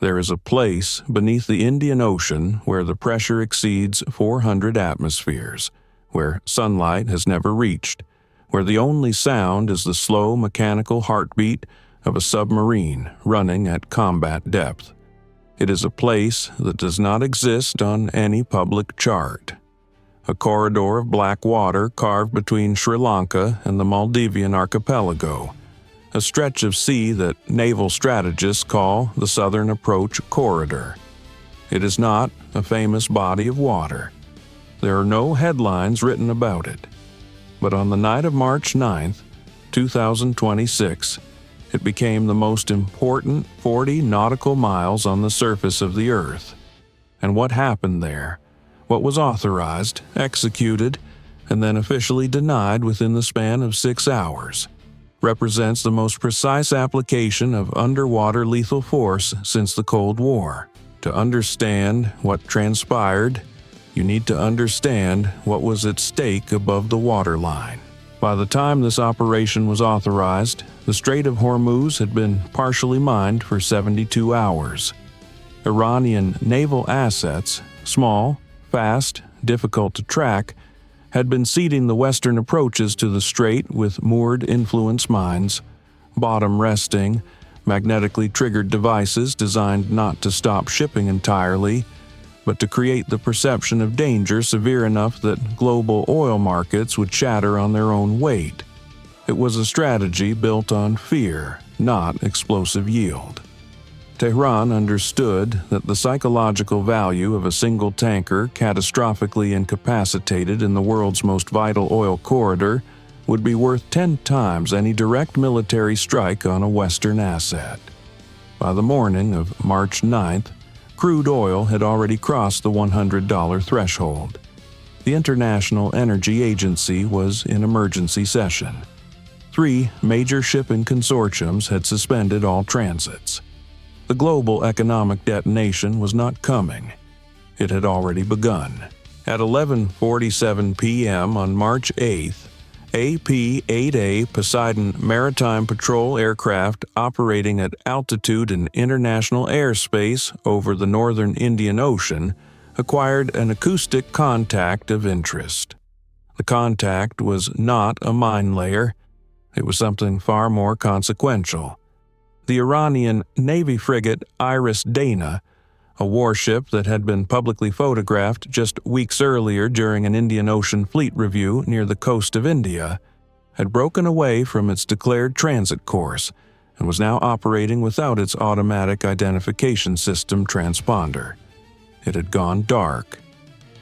There is a place beneath the Indian Ocean where the pressure exceeds 400 atmospheres, where sunlight has never reached, where the only sound is the slow mechanical heartbeat of a submarine running at combat depth. It is a place that does not exist on any public chart. A corridor of black water carved between Sri Lanka and the Maldivian archipelago, a stretch of sea that naval strategists call the Southern Approach Corridor. It is not a famous body of water. There are no headlines written about it. But on the night of March 9, 2026, it became the most important 40 nautical miles on the surface of the Earth. And what happened there, what was authorized, executed, and then officially denied within the span of 6 hours, represents the most precise application of underwater lethal force since the Cold War. To understand what transpired, you need to understand what was at stake above the waterline. By the time this operation was authorized, the Strait of Hormuz had been partially mined for 72 hours. Iranian naval assets, small, fast, difficult to track, had been seeding the western approaches to the strait with moored influence mines, bottom-resting, magnetically triggered devices designed not to stop shipping entirely, but to create the perception of danger severe enough that global oil markets would shatter on their own weight. It was a strategy built on fear, not explosive yield. Tehran understood that the psychological value of a single tanker catastrophically incapacitated in the world's most vital oil corridor would be worth 10 times any direct military strike on a Western asset. By the morning of March 9th, crude oil had already crossed the $100 threshold. The International Energy Agency was in emergency session. 3 major shipping consortiums had suspended all transits. The global economic detonation was not coming. It had already begun. At 11:47 p.m. on March 8th, a P-8A Poseidon maritime patrol aircraft operating at altitude in international airspace over the northern Indian Ocean acquired an acoustic contact of interest. The contact was not a mine layer. It was something far more consequential. The Iranian Navy frigate IRIS Dena, a warship that had been publicly photographed just weeks earlier during an Indian Ocean fleet review near the coast of India, had broken away from its declared transit course and was now operating without its automatic identification system transponder. It had gone dark.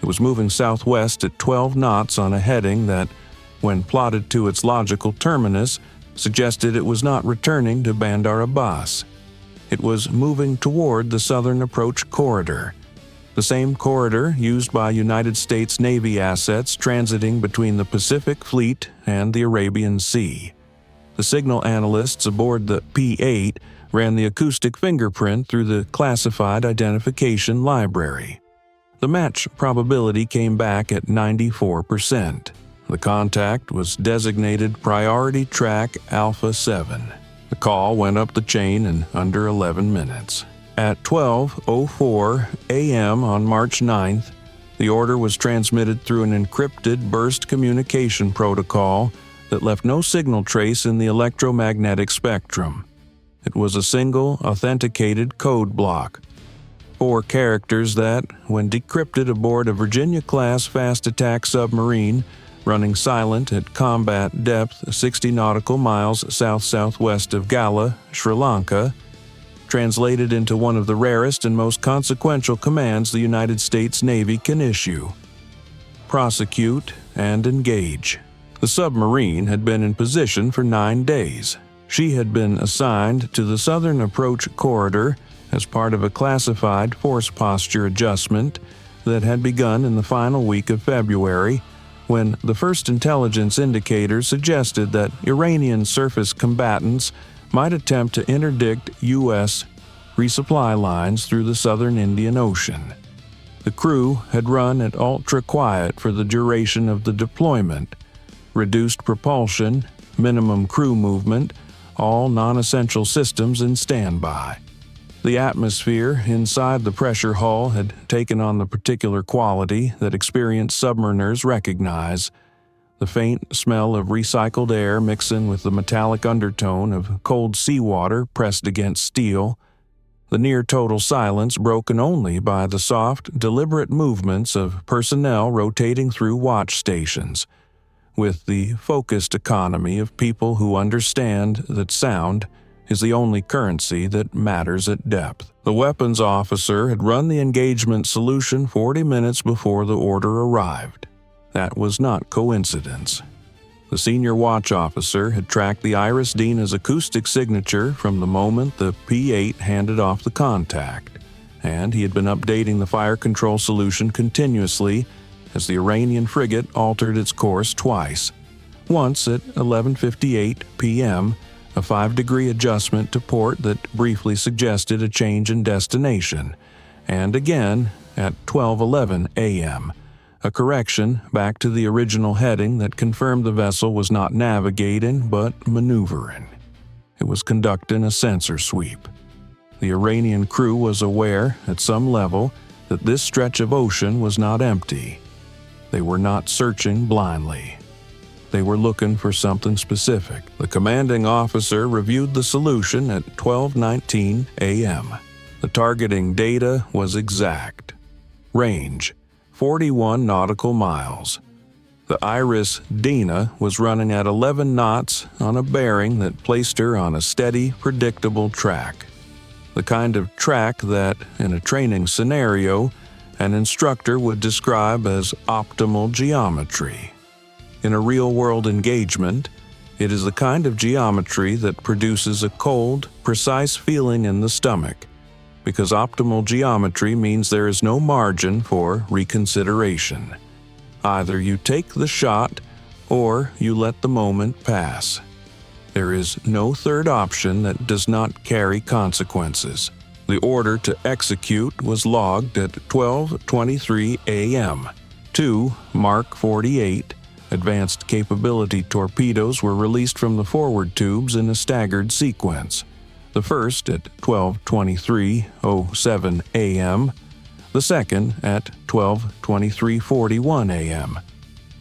It was moving southwest at 12 knots on a heading that, when plotted to its logical terminus, suggested it was not returning to Bandar Abbas. It was moving toward the Southern Approach Corridor, the same corridor used by United States Navy assets transiting between the Pacific Fleet and the Arabian Sea. The signal analysts aboard the P-8 ran the acoustic fingerprint through the classified identification library. The match probability came back at 94%. The contact was designated Priority Track Alpha 7. The call went up the chain in under 11 minutes. At 12:04 a.m. on March 9th, the order was transmitted through an encrypted burst communication protocol that left no signal trace in the electromagnetic spectrum. It was a single, authenticated code block. 4 characters that, when decrypted aboard a Virginia-class fast attack submarine, running silent at combat depth 60 nautical miles south-southwest of Gala, Sri Lanka, translated into one of the rarest and most consequential commands the United States Navy can issue: prosecute and engage. The submarine had been in position for 9 days. She had been assigned to the Southern Approach Corridor as part of a classified force posture adjustment that had begun in the final week of February, when the first intelligence indicators suggested that Iranian surface combatants might attempt to interdict U.S. resupply lines through the southern Indian Ocean. The crew had run at ultra-quiet for the duration of the deployment, reduced propulsion, minimum crew movement, all non-essential systems in standby. The atmosphere inside the pressure hull had taken on the particular quality that experienced submariners recognize. The faint smell of recycled air mixing with the metallic undertone of cold seawater pressed against steel. The near-total silence broken only by the soft, deliberate movements of personnel rotating through watch stations, with the focused economy of people who understand that sound is the only currency that matters at depth. The weapons officer had run the engagement solution 40 minutes before the order arrived. That was not coincidence. The senior watch officer had tracked the IRIS Dena's acoustic signature from the moment the P-8 handed off the contact, and he had been updating the fire control solution continuously as the Iranian frigate altered its course twice. Once at 11:58 p.m., a 5-degree adjustment to port that briefly suggested a change in destination, and again at 12:11 a.m., a correction back to the original heading that confirmed the vessel was not navigating but maneuvering. It was conducting a sensor sweep. The Iranian crew was aware, at some level, that this stretch of ocean was not empty. They were not searching blindly. They were looking for something specific. The commanding officer reviewed the solution at 12:19 a.m. The targeting data was exact. Range: 41 nautical miles. The IRIS Dena was running at 11 knots on a bearing that placed her on a steady, predictable track. The kind of track that, in a training scenario, an instructor would describe as optimal geometry. In a real-world engagement, it is the kind of geometry that produces a cold, precise feeling in the stomach, because optimal geometry means there is no margin for reconsideration. Either you take the shot, or you let the moment pass. There is no third option that does not carry consequences. The order to execute was logged at 12:23 a.m. 2 Mark 48 advanced capability torpedoes were released from the forward tubes in a staggered sequence. The first at 12:23:07 a.m., the second at 12:23:41 a.m.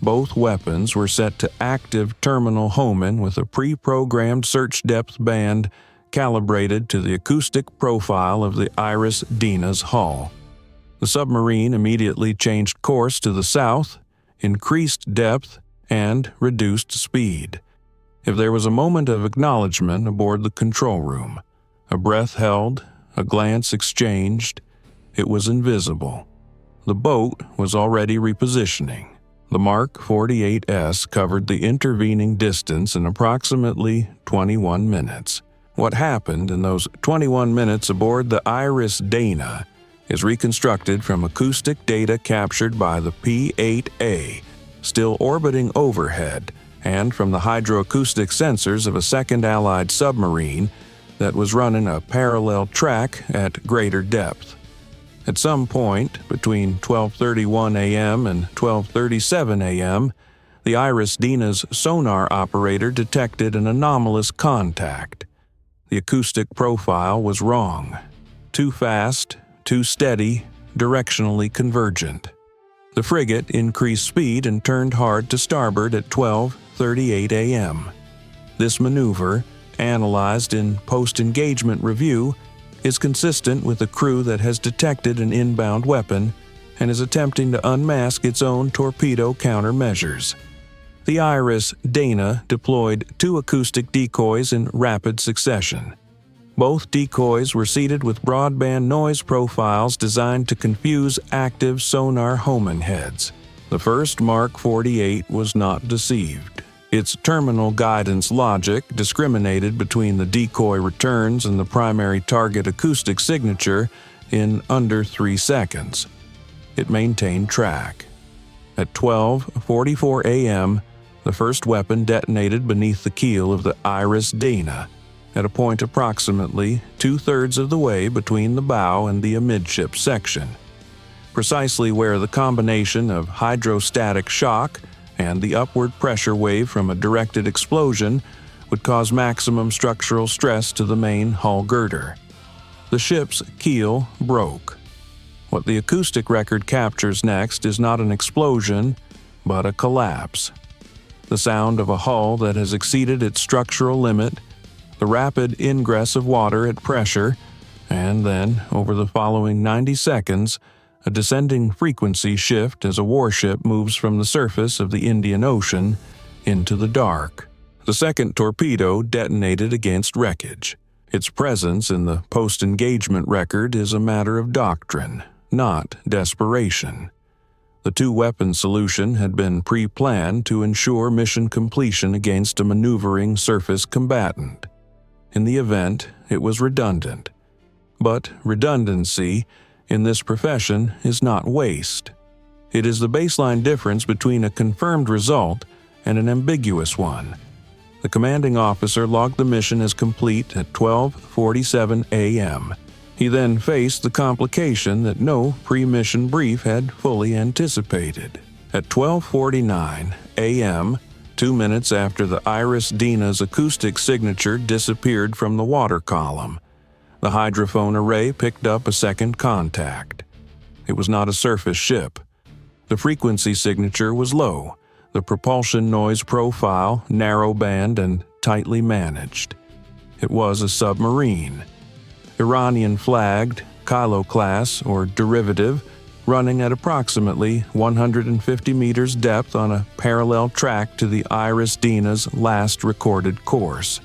Both weapons were set to active terminal homing with a pre-programmed search depth band calibrated to the acoustic profile of the IRIS Dena's hull. The submarine immediately changed course to the south, increased depth, and reduced speed. If there was a moment of acknowledgement aboard the control room, a breath held, a glance exchanged, it was invisible. The boat was already repositioning. The Mark 48S covered the intervening distance in approximately 21 minutes. What happened in those 21 minutes aboard the IRIS Dena is reconstructed from acoustic data captured by the P-8A, still orbiting overhead, and from the hydroacoustic sensors of a second Allied submarine that was running a parallel track at greater depth. At some point between 12:31 a.m. and 12:37 a.m., the IRIS Dena's sonar operator detected an anomalous contact. The acoustic profile was wrong. Too fast, too steady, directionally convergent. The frigate increased speed and turned hard to starboard at 12:38 a.m. This maneuver, analyzed in post-engagement review, is consistent with a crew that has detected an inbound weapon and is attempting to unmask its own torpedo countermeasures. The IRIS Dena deployed 2 acoustic decoys in rapid succession. Both decoys were seated with broadband noise profiles designed to confuse active sonar homing heads. The first Mark 48 was not deceived. Its terminal guidance logic discriminated between the decoy returns and the primary target acoustic signature in under 3 seconds. It maintained track. At 12:44 a.m., the first weapon detonated beneath the keel of the IRIS Dena, at a point approximately 2/3 of the way between the bow and the amidship section, precisely where the combination of hydrostatic shock and the upward pressure wave from a directed explosion would cause maximum structural stress to the main hull girder. The ship's keel broke. What the acoustic record captures next is not an explosion, but a collapse. The sound of a hull that has exceeded its structural limit, the rapid ingress of water at pressure, and then, over the following 90 seconds, a descending frequency shift as a warship moves from the surface of the Indian Ocean into the dark. The second torpedo detonated against wreckage. Its presence in the post-engagement record is a matter of doctrine, not desperation. The two-weapon solution had been pre-planned to ensure mission completion against a maneuvering surface combatant. In the event, it was redundant. But redundancy, in this profession, is not waste. It is the baseline difference between a confirmed result and an ambiguous one. The commanding officer logged the mission as complete at 12:47 a.m. He then faced the complication that no pre-mission brief had fully anticipated. At 12:49 a.m., 2 minutes after the IRIS Dena's acoustic signature disappeared from the water column, the hydrophone array picked up a second contact. It was not a surface ship. The frequency signature was low, the propulsion noise profile narrow-band and tightly managed. It was a submarine. Iranian-flagged, Kilo-class or derivative, running at approximately 150 meters depth on a parallel track to the IRIS Dena's last recorded course.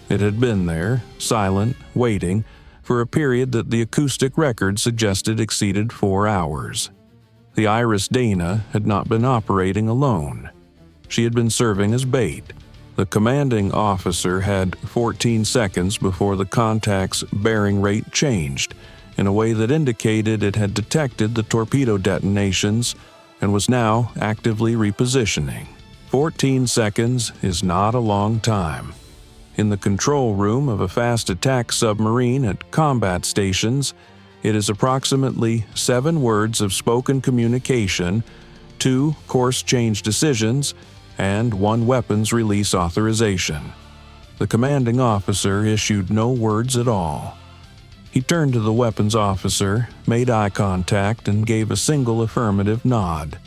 It had been there, silent, waiting, for a period that the acoustic record suggested exceeded 4 hours. The IRIS Dena had not been operating alone. She had been serving as bait. The commanding officer had 14 seconds before the contact's bearing rate changed in a way that indicated it had detected the torpedo detonations and was now actively repositioning. 14 seconds is not a long time. In the control room of a fast attack submarine at combat stations, it is approximately 7 words of spoken communication, 2 course change decisions, and 1 weapons release authorization. The commanding officer issued no words at all. He turned to the weapons officer, made eye contact, and gave a single affirmative nod.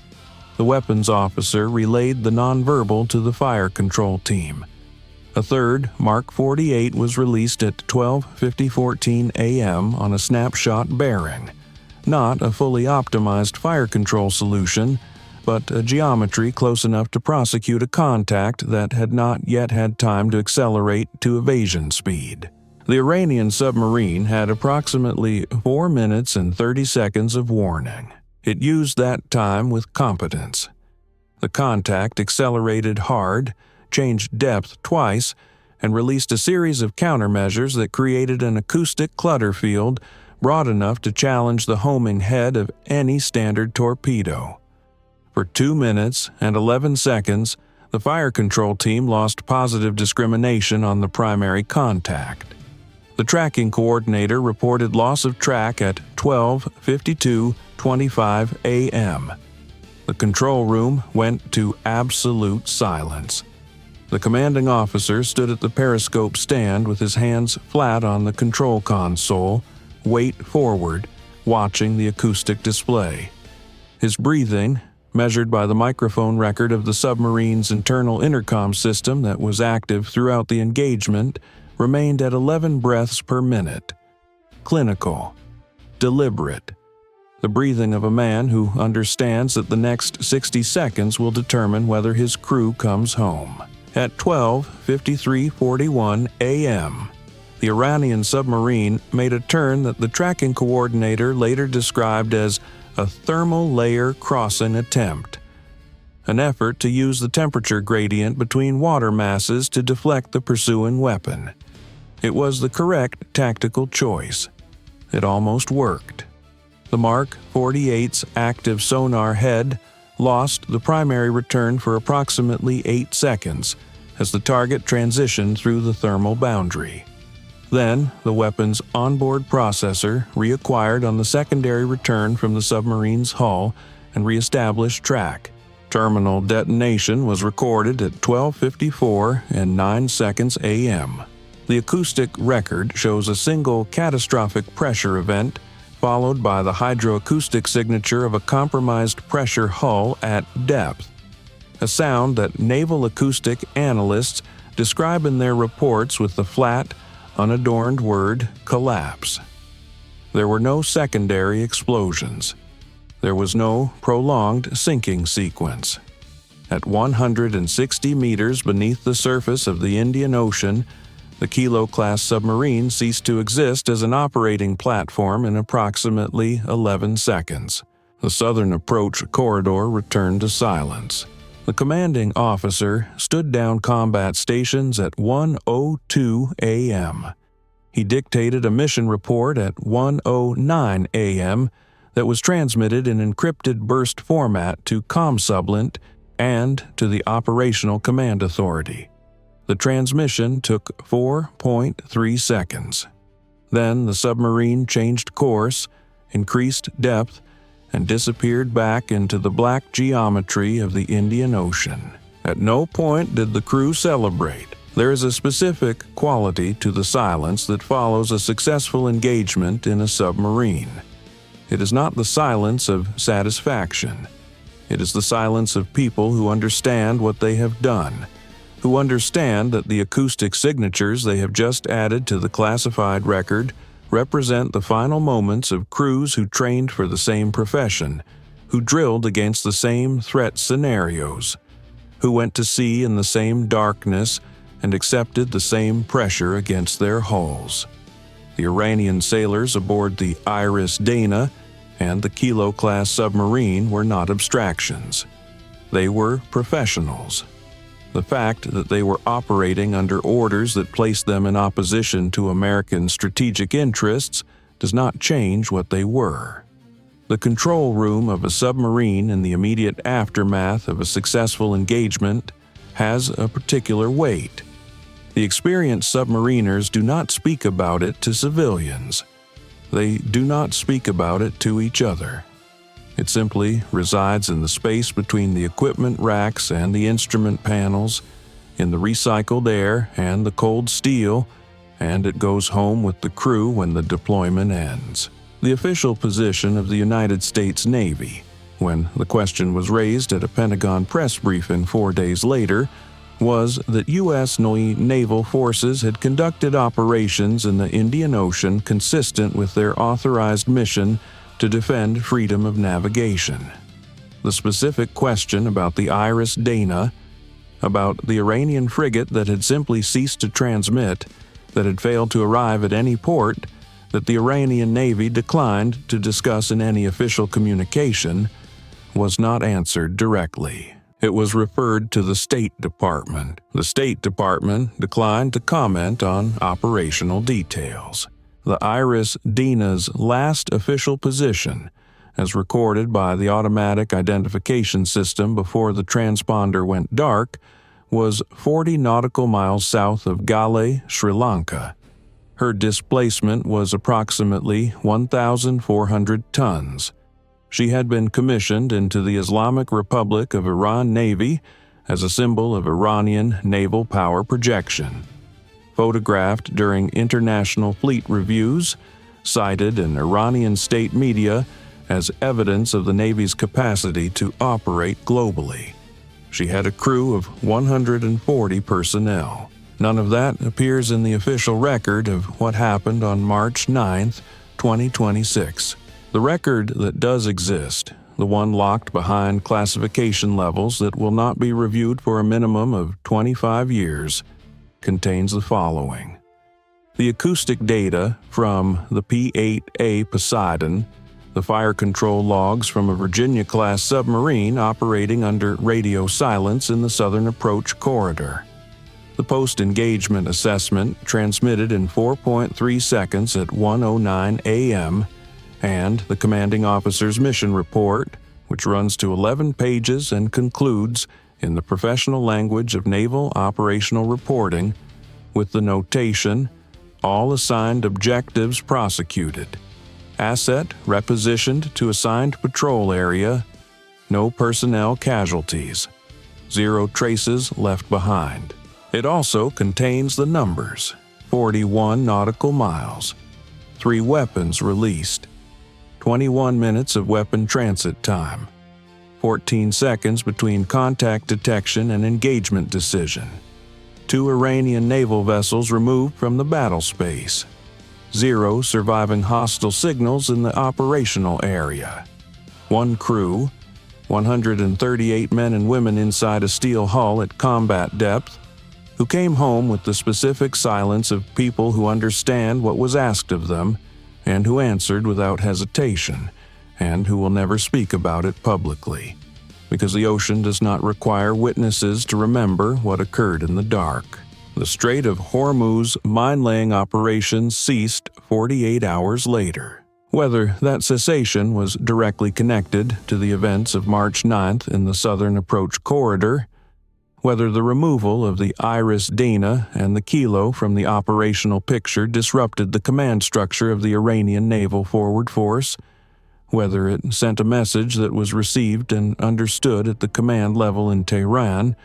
The weapons officer relayed the nonverbal to the fire control team. A third Mark 48 was released at 12:14 a.m. on a snapshot bearing. Not a fully optimized fire control solution, but a geometry close enough to prosecute a contact that had not yet had time to accelerate to evasion speed. The Iranian submarine had approximately 4 minutes and 30 seconds of warning. It used that time with competence. The contact accelerated hard, changed depth twice, and released a series of countermeasures that created an acoustic clutter field broad enough to challenge the homing head of any standard torpedo. For 2 minutes and 11 seconds, the fire control team lost positive discrimination on the primary contact. The tracking coordinator reported loss of track at 12:52:25 a.m. The control room went to absolute silence. The commanding officer stood at the periscope stand with his hands flat on the control console, weight forward, watching the acoustic display. His breathing, measured by the microphone record of the submarine's internal intercom system that was active throughout the engagement, remained at 11 breaths per minute. Clinical. Deliberate. The breathing of a man who understands that the next 60 seconds will determine whether his crew comes home. At 12:53:41 a.m., the Iranian submarine made a turn that the tracking coordinator later described as a thermal layer crossing attempt, an effort to use the temperature gradient between water masses to deflect the pursuing weapon. It was the correct tactical choice. It almost worked. The Mark 48's active sonar head lost the primary return for approximately 8 seconds as the target transitioned through the thermal boundary. Then, the weapon's onboard processor reacquired on the secondary return from the submarine's hull and reestablished track. Terminal detonation was recorded at 12:54 and 9 seconds a.m. The acoustic record shows a single catastrophic pressure event, followed by the hydroacoustic signature of a compromised pressure hull at depth, a sound that naval acoustic analysts describe in their reports with the flat, unadorned word collapse. There were no secondary explosions. There was no prolonged sinking sequence. At 160 meters beneath the surface of the Indian Ocean, the Kilo-class submarine ceased to exist as an operating platform in approximately 11 seconds. The southern approach corridor returned to silence. The commanding officer stood down combat stations at 1:02 a.m. He dictated a mission report at 1:09 a.m. that was transmitted in encrypted burst format to ComSublint and to the Operational Command Authority. The transmission took 4.3 seconds. Then the submarine changed course, increased depth, and disappeared back into the black geometry of the Indian Ocean. At no point did the crew celebrate. There is a specific quality to the silence that follows a successful engagement in a submarine. It is not the silence of satisfaction. It is the silence of people who understand what they have done, who understand that the acoustic signatures they have just added to the classified record represent the final moments of crews who trained for the same profession, who drilled against the same threat scenarios, who went to sea in the same darkness and accepted the same pressure against their hulls. The Iranian sailors aboard the IRIS Dena and the Kilo-class submarine were not abstractions. They were professionals. The fact that they were operating under orders that placed them in opposition to American strategic interests does not change what they were. The control room of a submarine in the immediate aftermath of a successful engagement has a particular weight. The experienced submariners do not speak about it to civilians. They do not speak about it to each other. It simply resides in the space between the equipment racks and the instrument panels, in the recycled air and the cold steel, and it goes home with the crew when the deployment ends. The official position of the United States Navy, when the question was raised at a Pentagon press briefing 4 days later, was that U.S. naval forces had conducted operations in the Indian Ocean consistent with their authorized mission to defend freedom of navigation. The specific question about the IRIS Dena, about the Iranian frigate that had simply ceased to transmit, that had failed to arrive at any port, that the Iranian Navy declined to discuss in any official communication, was not answered directly. It was referred to the State Department. The State Department declined to comment on operational details. The IRIS Dena's last official position, as recorded by the automatic identification system before the transponder went dark, was 40 nautical miles south of Gale, Sri Lanka. Her displacement was approximately 1,400 tons. She had been commissioned into the Islamic Republic of Iran Navy as a symbol of Iranian naval power projection. Photographed during international fleet reviews, cited in Iranian state media as evidence of the Navy's capacity to operate globally. She had a crew of 140 personnel. None of that appears in the official record of what happened on March 9, 2026. The record that does exist, the one locked behind classification levels that will not be reviewed for a minimum of 25 years, contains the following. The acoustic data from the P-8A Poseidon, the fire control logs from a Virginia-class submarine operating under radio silence in the southern approach corridor, the post-engagement assessment transmitted in 4.3 seconds at 1:09 a.m., and the commanding officer's mission report, which runs to 11 pages and concludes in the professional language of naval operational reporting, with the notation, all assigned objectives prosecuted, asset repositioned to assigned patrol area, no personnel casualties, 0 traces left behind. It also contains the numbers 41 nautical miles, 3 weapons released, 21 minutes of weapon transit time, 14 seconds between contact detection and engagement decision, 2 Iranian naval vessels removed from the battlespace, 0 surviving hostile signals in the operational area, 1 crew, 138 men and women inside a steel hull at combat depth, who came home with the specific silence of people who understand what was asked of them and who answered without hesitation, and who will never speak about it publicly, because the ocean does not require witnesses to remember what occurred in the dark. The Strait of Hormuz mine-laying operations ceased 48 hours later. Whether that cessation was directly connected to the events of March 9th in the southern approach corridor, whether the removal of the IRIS Dena and the Kilo from the operational picture disrupted the command structure of the Iranian naval forward force, whether it sent a message that was received and understood at the command level in Tehran,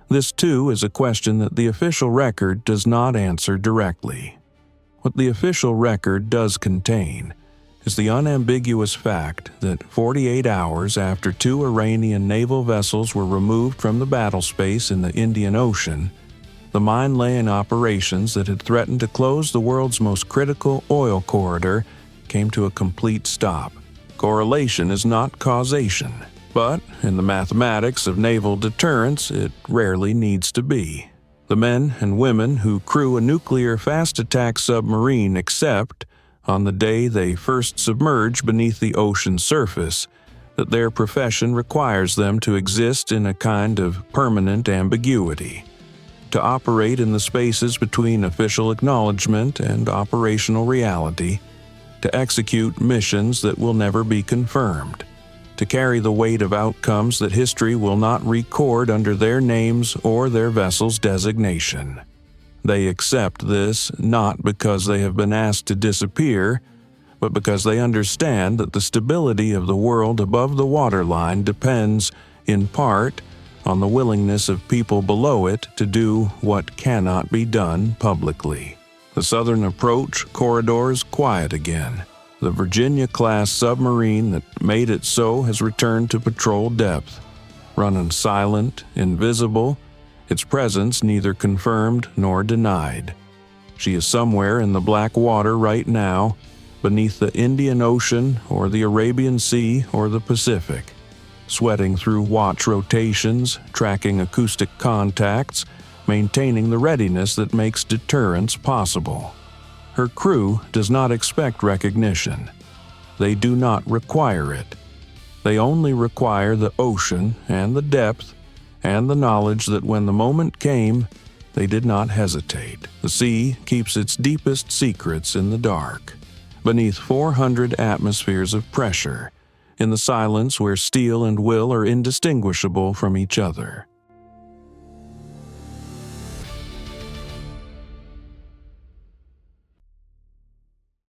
this too is a question that the official record does not answer directly. What the official record does contain is the unambiguous fact that 48 hours after 2 Iranian naval vessels were removed from the battlespace in the Indian Ocean, the mine-laying operations that had threatened to close the world's most critical oil corridor came to a complete stop. Correlation is not causation, but in the mathematics of naval deterrence, it rarely needs to be. The men and women who crew a nuclear fast-attack submarine accept, on the day they first submerge beneath the ocean's surface, that their profession requires them to exist in a kind of permanent ambiguity, to operate in the spaces between official acknowledgement and operational reality, to execute missions that will never be confirmed, to carry the weight of outcomes that history will not record under their names or their vessel's designation. They accept this not because they have been asked to disappear, but because they understand that the stability of the world above the waterline depends, in part, on the willingness of people below it to do what cannot be done publicly. The southern approach corridor is quiet again. The Virginia-class submarine that made it so has returned to patrol depth, running silent, invisible, its presence neither confirmed nor denied. She is somewhere in the black water right now, beneath the Indian Ocean or the Arabian Sea or the Pacific, sweating through watch rotations, tracking acoustic contacts, maintaining the readiness that makes deterrence possible. Her crew does not expect recognition. They do not require it. They only require the ocean and the depth and the knowledge that when the moment came, they did not hesitate. The sea keeps its deepest secrets in the dark, beneath 400 atmospheres of pressure, in the silence where steel and will are indistinguishable from each other.